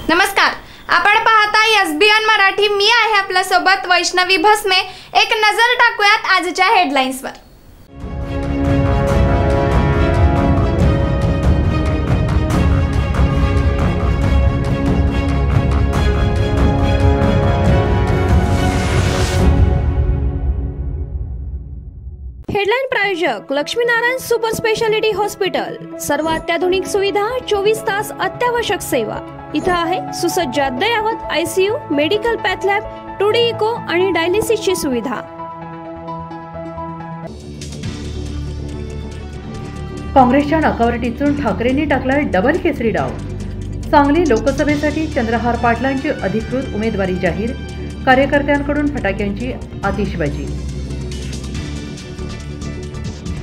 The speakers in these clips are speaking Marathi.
नमस्कार, आपण पाहता SBN मराठी। मी आहे आपल्या सोबत वैष्णवी भस्मे। एक नजर टाकूयात आजच्या हेडलाईन्सवर। हेडलाइन प्रायोजक लक्ष्मीनारायण सुपर स्पेशालिटी हॉस्पिटल। सर्व अत्याधुनिक सुविधा, 24 तास अत्यावश्यक सेवा। इथं आहे सुसज्ज अद्ययावत ICU, medical path lab, 2D echo आणि डायलिसिसची सुविधा। काँग्रेसच्या नाकावर टिचून ठाकरेंनी टाकला डबल केसरी डाव। सांगली लोकसभेसाठी चंद्रहार पाटलांची अधिकृत उमेदवारी जाहीर। कार्यकर्त्यांकडून फटाक्यांची आतिषबाजी।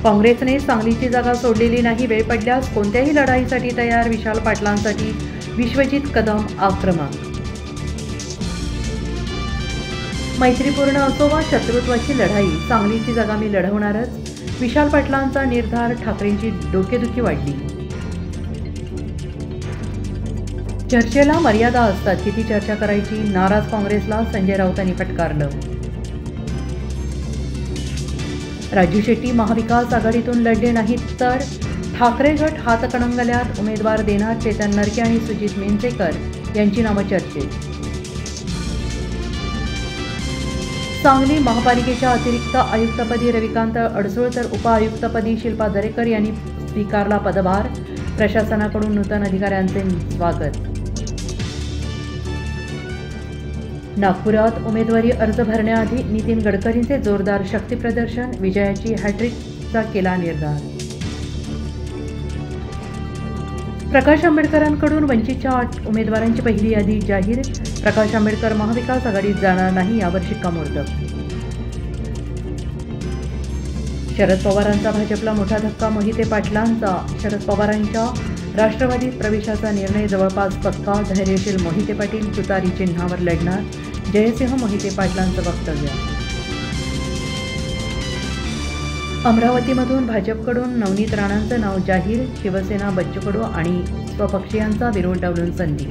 काँग्रेसने सांगलीची जागा सोडलेली नाही। वेळ पडल्यास कोणत्याही लढाईसाठी तयार। विशाल पाटलांसाठी विश्वजित कदम आक्रमक। मैत्रीपूर्ण असो वा शत्रुत्वाची लढाई, सांगलीची जागा मी लढवणारच। विशाल पाटलांचा निर्धार। ठाकरेंची डोकेदुखी वाढली। चर्चेला मर्यादा असतात, किती चर्चा करायची? नाराज काँग्रेसला संजय राऊतांनी फटकारलं। राजू शेट्टी महाविकास आघाडीतून लढले नाहीत तर ठाकरे गट हातकणंगल्यात उमेदवार देणार। चेतन नरके आणि सुजित मेंचेकर यांची नावं चर्चेत। सांगली महापालिकेच्या अतिरिक्त आयुक्तपदी रविकांत अडसूळ तर उपआयुक्तपदी शिल्पा दरेकर यांनी स्वीकारला पदभार। प्रशासनाकडून नूतन अधिकाऱ्यांचे स्वागत। नागपुरात उमेदवारी अर्ज भरण्याआधी नितीन गडकरींचे जोरदार शक्तीप्रदर्शन। विजयाची हॅट्रिकचा केला निर्धार। प्रकाश आंबेडकरांकडून वंचितच्या 8 उमेदवारांची पहिली यादी जाहीर। प्रकाश आंबेडकर महाविकास आघाडीत जाणार नाही, यावर शिक्कामोर्तब। शरद पवारांचा भाजपला मोठा धक्का। मोहिते पाटलांचा शरद पवारांच्या राष्ट्रवादीत प्रवेशाचा निर्णय जवळपास पक्का। धैर्यशील मोहिते पाटील तुतारी चिन्हावर लढणार। जयसिंह मोहिते पाटलांचं वक्तव्य। अमरावतीमधून भाजपकडून नवनीत राणांचं नाव जाहीर। शिवसेना बच्चू कडू आणि स्वपक्षीयांचा विरोध डावलून संधी।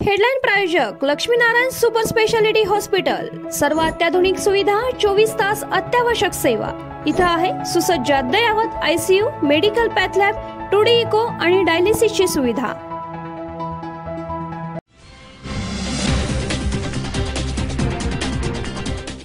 हेडलाइन प्रायोजक लक्ष्मीनारायण सुपर स्पेशालिटी हॉस्पिटल। सर्व अत्याधुनिक सुविधा, 24 तास अत्यावश्यक सेवा। इथं आहे सुसज्ज अद्ययावत ICU, medical path lab, 2D echo आणि डायलिसिसची सुविधा।